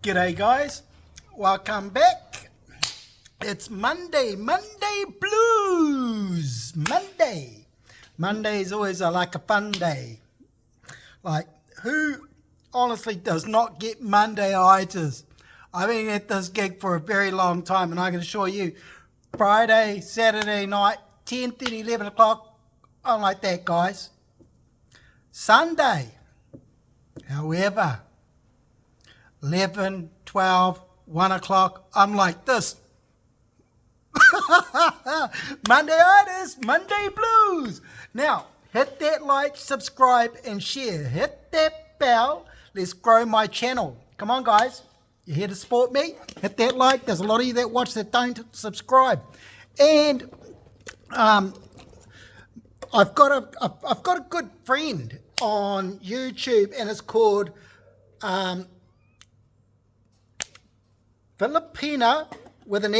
G'day guys, welcome back. It's Monday blues. Monday is always like a fun day. Like, who honestly does not get Monday-itis? I've been at this gig for a very long time, and I can assure you, Friday, Saturday night, 10:30, 11 o'clock, I'm like that, guys. Sunday, however, 11, 12, 1 o'clock, I'm like this. Monday-itis, Monday blues. Now, hit that like, subscribe, and share. Hit that bell. Let's grow my channel. Come on, guys. You're here to support me? Hit that like. There's a lot of you that watch that don't subscribe. And I've got a good friend on YouTube, and it's called Filipina with an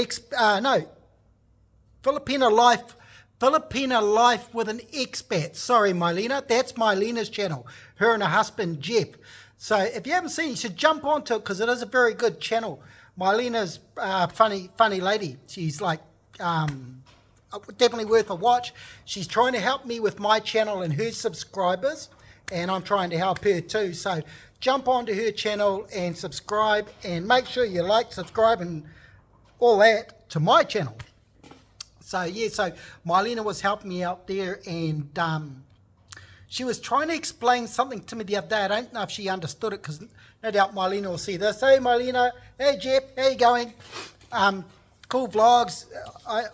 Filipina Life with an expat. Sorry, Mylena. That's Mylena's channel. Her and her husband, Jeff. So if you haven't seen it, you should jump onto it because it is a very good channel. Mylena's funny lady. She's like definitely worth a watch. She's trying to help me with my channel and her subscribers, and I'm trying to help her too. So jump onto her channel and subscribe, and make sure you like, subscribe, and all that to my channel. So yeah, so Mylena was helping me out there, and she was trying to explain something to me the other day. I don't know if she understood it, because no doubt Mylena will see this. Hey Mylena, hey Jeff, how you going? Cool vlogs.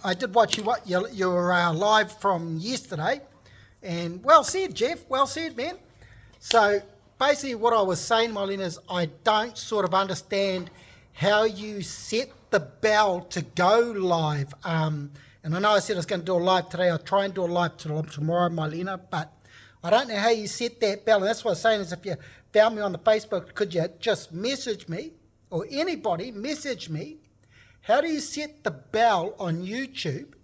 I did watch your live from yesterday, and well said, Jeff, well said, man. So basically what I was saying, Mylena, is I don't sort of understand how you set the bell to go live. And I know I said I was going to do a live today. I'll try and do a live tomorrow, Mylena, but I don't know how you set that bell. And that's what I was saying, is if you found me on the Facebook, could you just message me, or anybody message me, how do you set the bell on YouTube?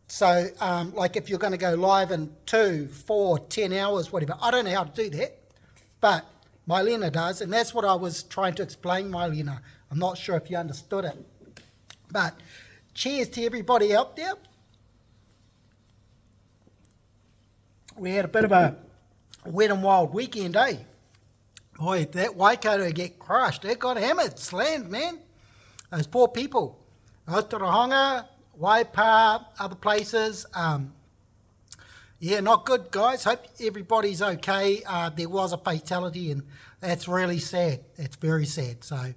So, like if you're going to go live in 2, 4, 10 hours, whatever. I don't know how to do that, but Mylena does, and that's what I was trying to explain, Mylena. I'm not sure if you understood it, but cheers to everybody out there. We had a bit of a wet and wild weekend, eh? Boy, that Waikato get crushed. They got hammered, slammed, man. Those poor people. Otorohanga, Waipa, other places. Yeah, not good, guys. Hope everybody's okay. There was a fatality, and that's really sad. It's very sad. So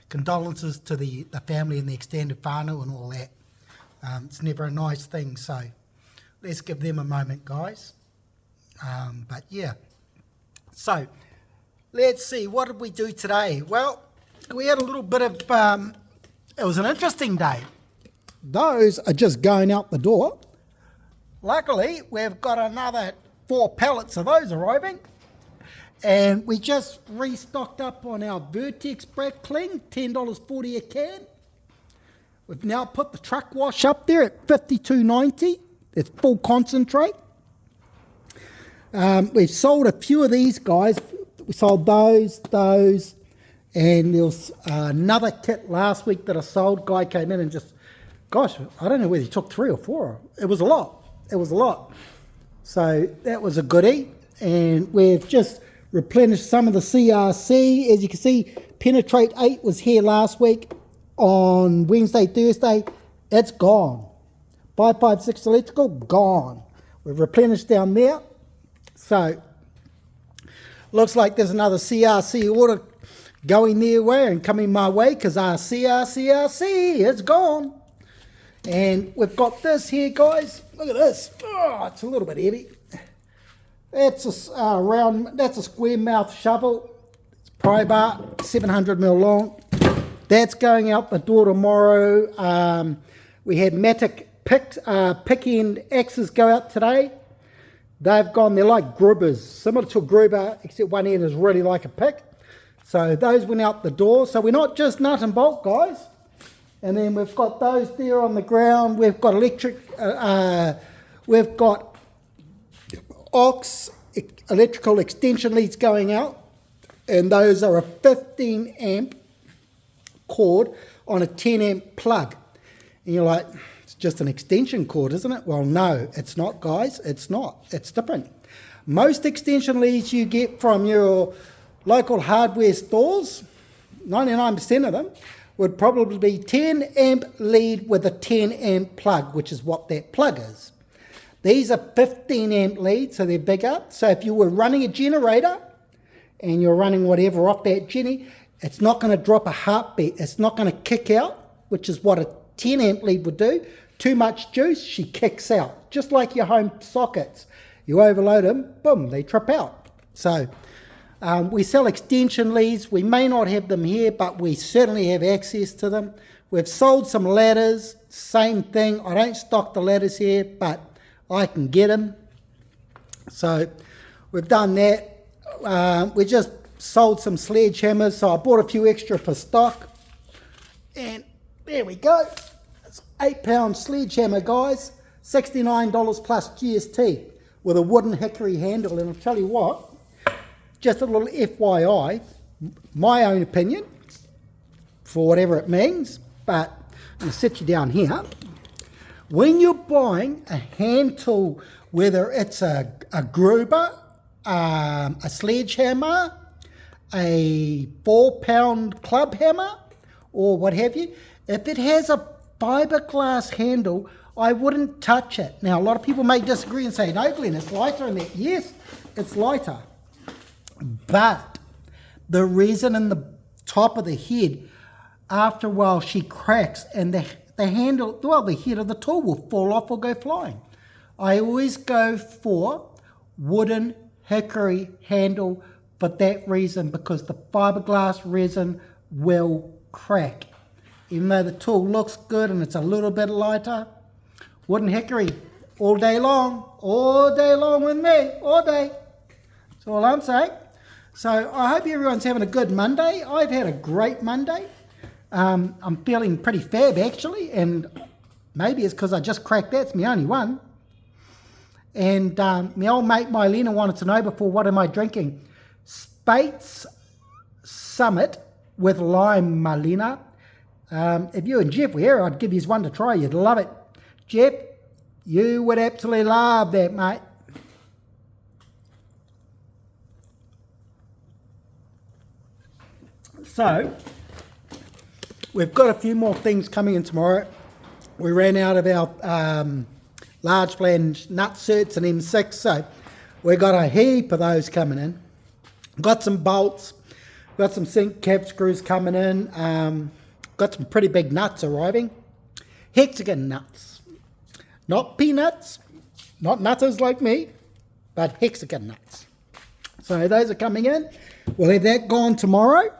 condolences to the family and the extended whānau and all that. It's never a nice thing. So let's give them a moment, guys. But yeah. So let's see. What did we do today? Well, we had a little bit of... it was an interesting day. Those are just going out the door. Luckily, we've got another 4 pallets of those arriving. And we just restocked up on our Vertex Brad Cling, $10.40 a can. We've now put the truck wash up there at $52.90. It's full concentrate. We've sold a few of these guys. We sold those, and there was another kit last week that I sold. Guy came in and just, gosh, I don't know whether he took 3 or 4. It was a lot. So that was a goodie. And we've just replenished some of the CRC. As you can see, Penetrate 8 was here last week on Wednesday, Thursday. It's gone. 556 electrical, gone. We've replenished down there. So looks like there's another CRC order going their way and coming my way, because our CRC is gone. And we've got this here, guys. Look at this. Oh, it's a little bit heavy. That's a that's a square mouth shovel. It's pry bar, 700mm long. That's going out the door tomorrow. We had Matic pick end axes go out today. They've gone, they're like Grubers, similar to a Gruber, except one end is really like a pick. So those went out the door. So we're not just nut and bolt, guys. And then we've got those there on the ground. We've got electric, we've got electrical extension leads going out. And those are a 15 amp cord on a 10 amp plug. And you're like, it's just an extension cord, isn't it? Well, no, it's not, guys. It's not. It's different. Most extension leads you get from your local hardware stores, 99% of them, would probably be 10 amp lead with a 10 amp plug, which is what that plug is. These are 15 amp leads, so they're bigger. So if you were running a generator and you're running whatever off that Jenny, it's not going to drop a heartbeat. It's not going to kick out, which is what a 10 amp lead would do. Too much juice, she kicks out. Just like your home sockets. You overload them, boom, they trip out. So we sell extension leads. We may not have them here, but we certainly have access to them. We've sold some ladders, same thing. I don't stock the ladders here, but I can get them. So we've done that. We just sold some sledgehammers, so I bought a few extra for stock. And there we go. It's 8-pound sledgehammer, guys. $69 plus GST with a wooden hickory handle. And I'll tell you what, just a little FYI, my own opinion, for whatever it means, but I'm going to sit you down here. When you're buying a hand tool, whether it's a Gruber, a sledgehammer, a 4-pound club hammer, or what have you, if it has a fiberglass handle, I wouldn't touch it. Now, a lot of people may disagree and say, no, Glenn, it's lighter than that. Yes, it's lighter. But the reason in the top of the head, after a while, she cracks and the handle, well, the head of the tool will fall off or go flying. I always go for wooden hickory handle for that reason, because the fiberglass resin will crack. Even though the tool looks good and it's a little bit lighter, wooden hickory all day long with me, all day. That's all I'm saying. So I hope everyone's having a good Monday. I've had a great Monday. I'm feeling pretty fab actually, and maybe it's because I just cracked that. It's my only one. And my old mate Mylena wanted to know before, what am I drinking? Spates Summit with lime, Mylena. If you and Jeff were here, I'd give you one to try. You'd love it. Jeff, you would absolutely love that, mate. So, we've got a few more things coming in tomorrow. We ran out of our large flange nut certs and M6, so we've got a heap of those coming in. Got some bolts, got some sink cap screws coming in, got some pretty big nuts arriving. Hexagon nuts. Not peanuts, not nutters like me, but hexagon nuts. So those are coming in. We'll have that gone tomorrow.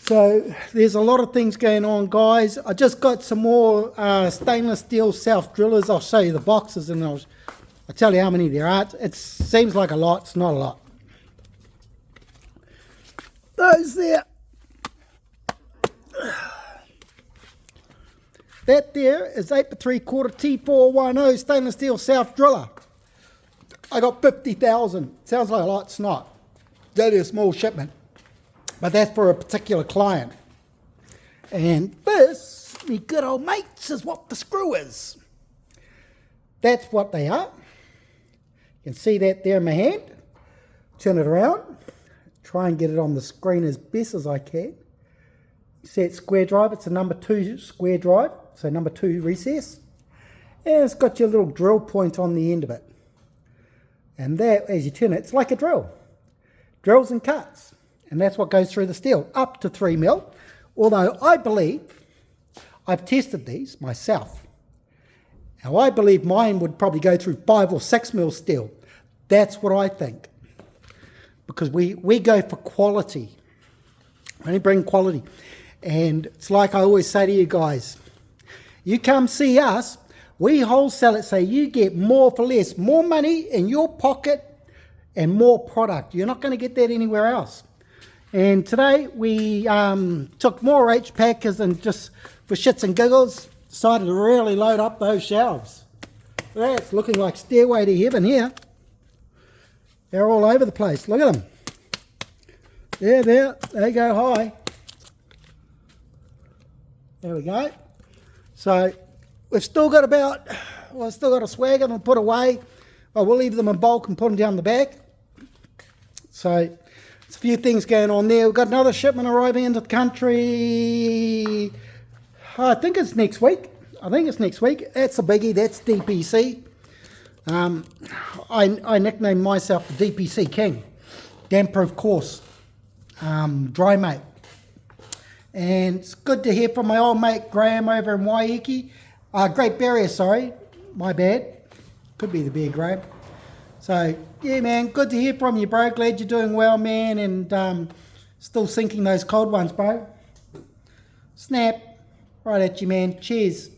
So there's a lot of things going on, guys. I just got some more stainless steel self drillers. I'll show you the boxes and I'll tell you how many there are. It seems like a lot. It's not a lot. Those there. That there is 8 3/4 T410 stainless steel self driller. I got 50,000. Sounds like a lot. It's not. It's only a small shipment. But that's for a particular client. And this, me good old mates, is what the screw is. That's what they are. You can see that there in my hand. Turn it around. Try and get it on the screen as best as I can. You see it's square drive. It's a number 2 square drive. So number 2 recess. And it's got your little drill point on the end of it. And that, as you turn it, it's like a drill. Drills and cuts. And that's what goes through the steel, up to 3 mil. Although I believe, I've tested these myself. Now I believe mine would probably go through 5 or 6 mil steel. That's what I think. Because we go for quality. We only bring quality. And it's like I always say to you guys, you come see us, we wholesale it so you get more for less. More money in your pocket and more product. You're not going to get that anywhere else. And today we took more H-Packers and just for shits and giggles decided to really load up those shelves. It's looking like Stairway to Heaven here. They're all over the place. Look at them. Yeah, there they go high. There we go. So we've still got still got a swagger and put away. But we'll leave them in bulk and put them down the back. So there's a few things going on there. We've got another shipment arriving into the country. I think it's next week. That's a biggie. That's DPC. I nicknamed myself the DPC King. Damp-proof course. Dry mate. And it's good to hear from my old mate Graham over in Waiheke. Great Barrier, sorry. My bad. Could be the Bear Graham. So, yeah, man, good to hear from you, bro. Glad you're doing well, man, and still sinking those cold ones, bro. Snap. Right at you, man. Cheers.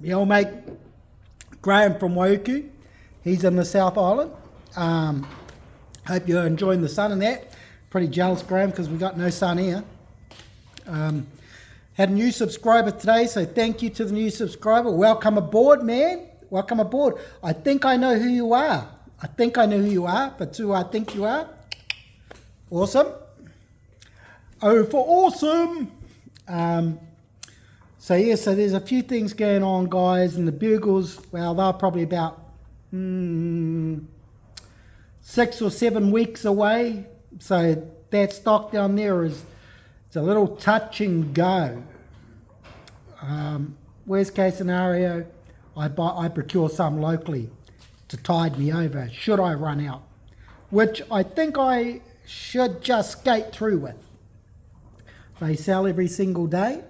My old mate Graham from Waiuku. He's in the South Island. Hope you're enjoying the sun and that. Pretty jealous, Graham, because we got no sun here. Had a new subscriber today, so thank you to the new subscriber. Welcome aboard, man. Welcome aboard. I think I know who you are. But who I think you are? Awesome. Oh, for awesome. So there's a few things going on, guys, and the bugles, well, they're probably about 6 or 7 weeks away. So that stock down there it's a little touch and go. Worst case scenario, I procure some locally to tide me over should I run out, which I think I should just skate through with. They sell every single day.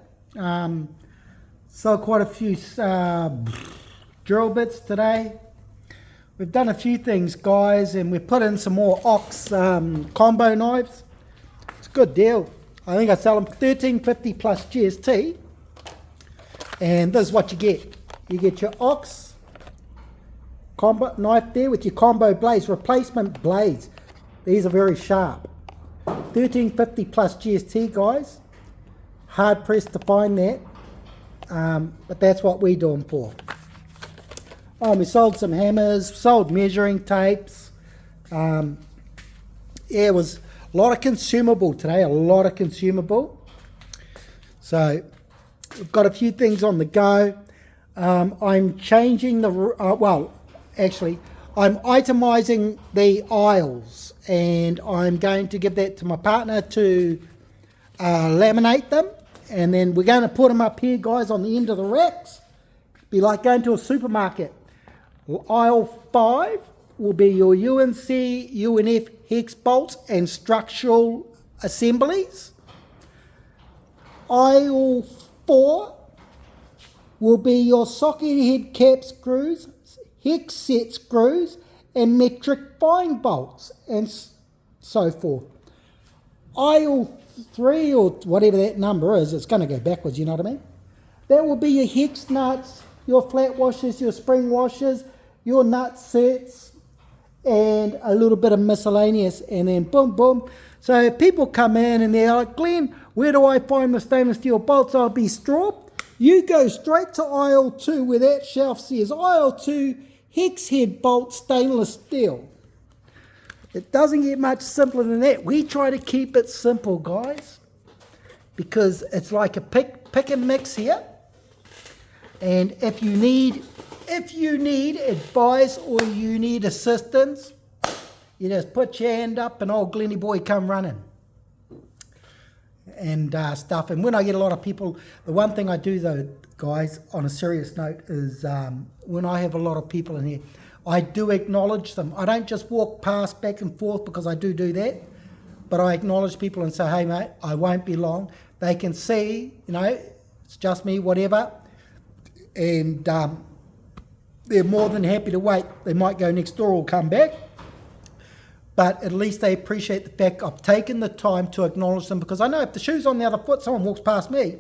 Sold quite a few drill bits today. We've done a few things, guys, and we've put in some more Ox combo knives. It's a good deal. I think I sell them for $13.50 plus GST. And this is what you get. You get your Ox combo knife there with your combo blades, replacement blades. These are very sharp. $13.50 plus GST, guys. Hard pressed to find that. But that's what we do them for. We sold some hammers, sold measuring tapes. It was a lot of consumable today, So we've got a few things on the go. I'm changing I'm itemizing the aisles, and I'm going to give that to my partner to laminate them, and then we're going to put them up here, guys, on the end of the racks. Be like going to a supermarket. Aisle 5 will be your UNC, UNF hex bolts and structural assemblies. Aisle 4 will be your socket head cap screws, hex set screws, and metric fine bolts, and so forth. Aisle 3, or whatever that number is, it's going to go backwards, you know what I mean? That will be your hex nuts, your flat washers, your spring washers, your nut sets, and a little bit of miscellaneous, and then boom, boom. So people come in and they're like, Glenn, where do I find the stainless steel bolts? I'll be straw. You go straight to aisle 2 where that shelf says aisle 2 hex head bolt stainless steel. It doesn't get much simpler than that. We try to keep it simple, guys, because it's like a pick and mix here. And if you need advice or you need assistance, you just put your hand up and old Glenny boy come running and stuff. And when I get a lot of people, the one thing I do though, guys, on a serious note, is when I have a lot of people in here, I do acknowledge them. I don't just walk past back and forth, because I do that, but I acknowledge people and say, hey mate, I won't be long. They can see, it's just me, whatever, and they're more than happy to wait. They might go next door or come back, but at least they appreciate the fact I've taken the time to acknowledge them, because I know if the shoe's on the other foot, someone walks past me,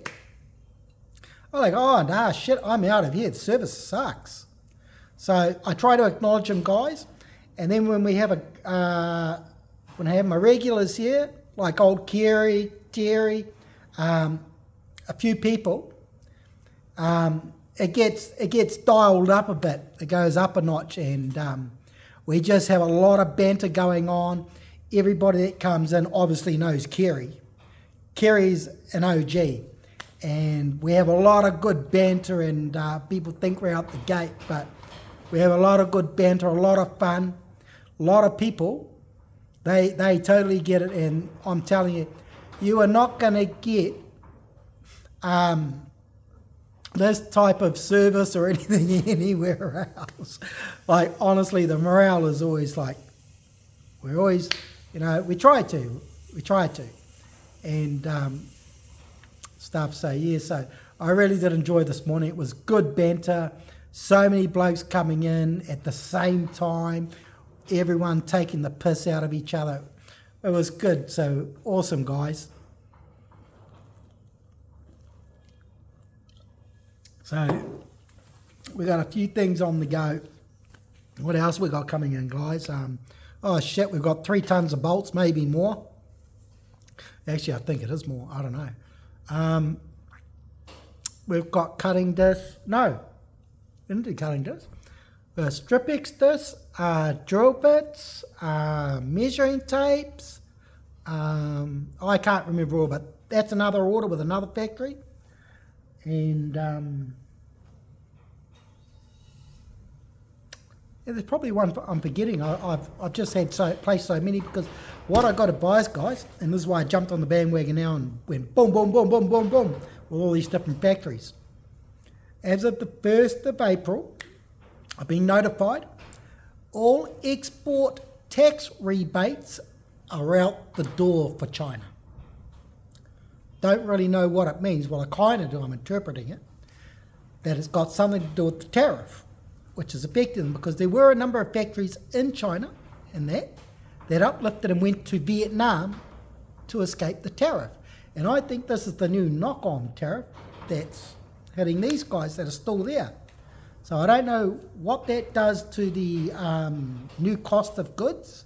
I'm like, oh nah, shit, I'm out of here, the service sucks. So I try to acknowledge them, guys, and then when I have my regulars here, like old Kerry, Terry, a few people, it gets dialed up a bit. It goes up a notch, and We just have a lot of banter going on. Everybody that comes in obviously knows Kerry. Kerry's an OG. And we have a lot of good banter, and people think we're out the gate, but we have a lot of good banter, a lot of fun, a lot of people. They totally get it, and I'm telling you, you are not going to get this type of service or anything anywhere else. Like, honestly, the morale is always like, we're always, you know, we try to, and stuff. So yeah, so I really did enjoy this morning. It was good banter, so many blokes coming in at the same time, everyone taking the piss out of each other. It was good. So awesome, guys. So we got a few things on the go. What else we got coming in, guys? Oh shit, we've got 3 tons of bolts, maybe more. Actually, I think it is more. I don't know. We've got cutting discs. No, we didn't do cutting discs. Strip-X discs, drill bits, measuring tapes. I can't remember all, but that's another order with another factory. And yeah, there's probably one I'm forgetting. I've just had placed so many, because what I got to buy, guys, and this is why I jumped on the bandwagon now and went boom, boom, boom, boom, boom, boom with all these different factories. As of the 1st of April, I've been notified all export tax rebates are out the door for China. Don't really know what it means. Well, I kind of do. I'm interpreting it. That it's got something to do with the tariff, which is affecting them, because there were a number of factories in China and that uplifted and went to Vietnam to escape the tariff. And I think this is the new knock-on tariff that's hitting these guys that are still there. So I don't know what that does to the new cost of goods,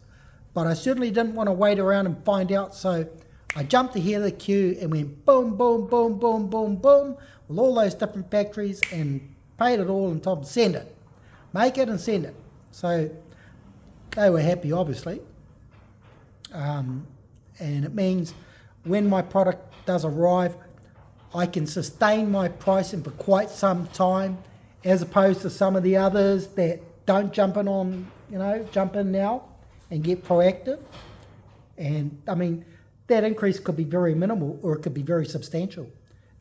but I certainly didn't want to wait around and find out. So I jumped ahead of the queue and went boom, boom, boom, boom, boom, boom with all those different factories and paid it all and told them, send it. Make it and send it. So they were happy, obviously. And it means when my product does arrive, I can sustain my pricing for quite some time, as opposed to some of the others that don't jump in on, jump in now and get proactive. And I mean, that increase could be very minimal or it could be very substantial.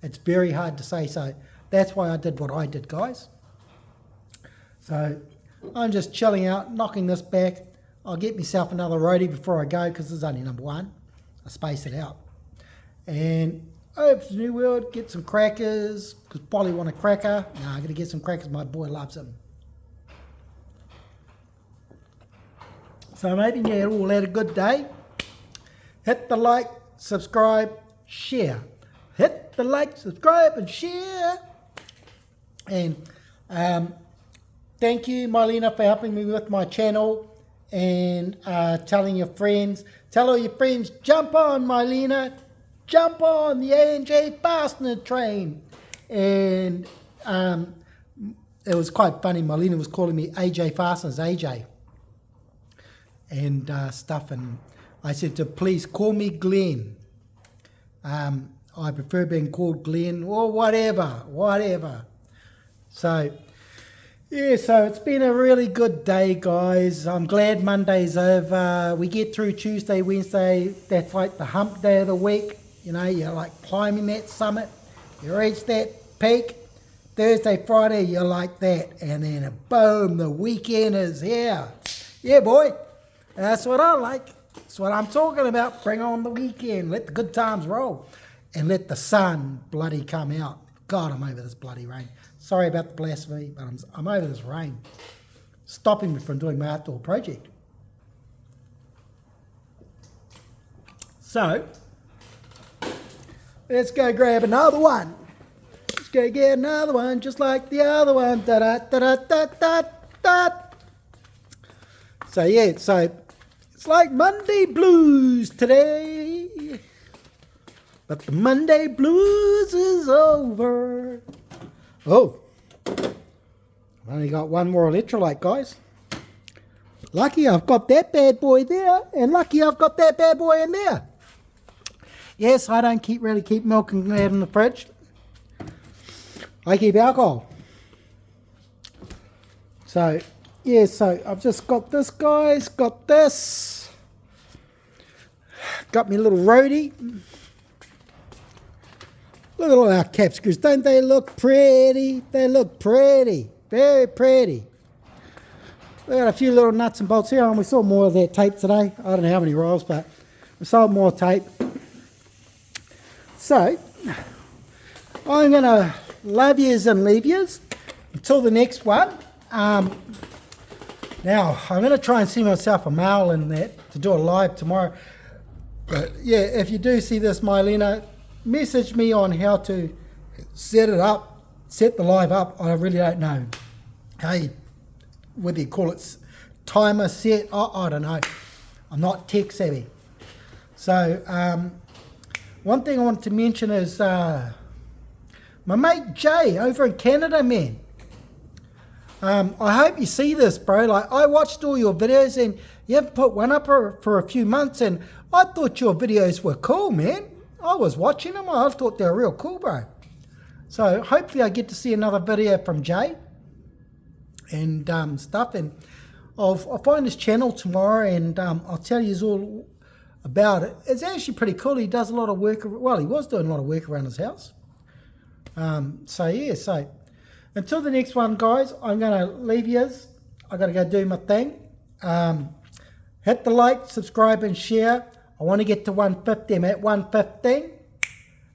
It's very hard to say. So that's why I did what I did, guys. So I'm just chilling out, knocking this back. I'll get myself another roadie before I go, because this is only number 1. I space it out. And over to New World, get some crackers, because Polly want a cracker. No, I'm going to get some crackers. My boy loves them. So maybe you all had a good day. Hit the like, subscribe, share. Hit the like, subscribe, and share. And thank you, Marlena, for helping me with my channel and telling your friends. Tell all your friends, jump on, Marlena. Jump on the A&J Fastener train. And it was quite funny. Marlena was calling me AJ Fasteners, AJ. And stuff. And I said to her, please call me Glenn. I prefer being called Glenn or whatever. So, yeah, so it's been a really good day, guys. I'm glad Monday's over. We get through Tuesday, Wednesday. That's like the hump day of the week. You're like climbing that summit. You reach that peak. Thursday, Friday, you're like that. And then boom, the weekend is here. Yeah, boy. That's what I like. That's what I'm talking about. Bring on the weekend. Let the good times roll. And let the sun bloody come out. God, I'm over this bloody rain. Sorry about the blasphemy, but I'm over this rain. Stopping me from doing my outdoor project. So, let's go grab another one. Let's go get another one just like the other one. Da-da-da-da-da-da. So, yeah, so it's like Monday blues today. But the Monday blues is over. Oh, I've only got one more electrolyte, guys. Lucky I've got that bad boy there, and lucky I've got that bad boy in there. Yes, I don't really keep milk and that in the fridge. I keep alcohol. So, yeah, so I've just got this, guys. Got this. Got me little roadie. Look at all our cap screws. Don't they look pretty? They look pretty. Very pretty. We got a few little nuts and bolts here, and we saw more of that tape today. I don't know how many rolls, but we sold more tape. So, I'm going to love yous and leave yous until the next one. Now, I'm going to try and see myself a mail in that to do a live tomorrow. But yeah, if you do see this, Mylena, message me on how to set it up, set the live up. I really don't know. Hey, whether you call it timer set, I don't know. I'm not tech savvy. So, one thing I want to mention is my mate Jay over in Canada, man. I hope you see this, bro. Like, I watched all your videos and you haven't put one up for a few months, and I thought your videos were cool, man. I was watching them. I thought they were real cool, bro. So hopefully I get to see another video from Jay and stuff. And I'll find his channel tomorrow, and I'll tell you all about it. It's actually pretty cool. He does a lot of work. Well, he was doing a lot of work around his house. So yeah, so until the next one, guys, I'm going to leave you. I got to go do my thing. Hit the like, subscribe, and share. I want to get to 150. I'm at 115.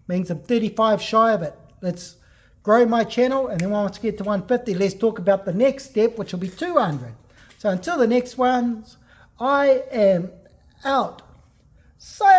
Means I'm 35 shy of it. Let's grow my channel, and then once we get to 150, let's talk about the next step, which will be 200. So until the next ones, I am out. Sayonara.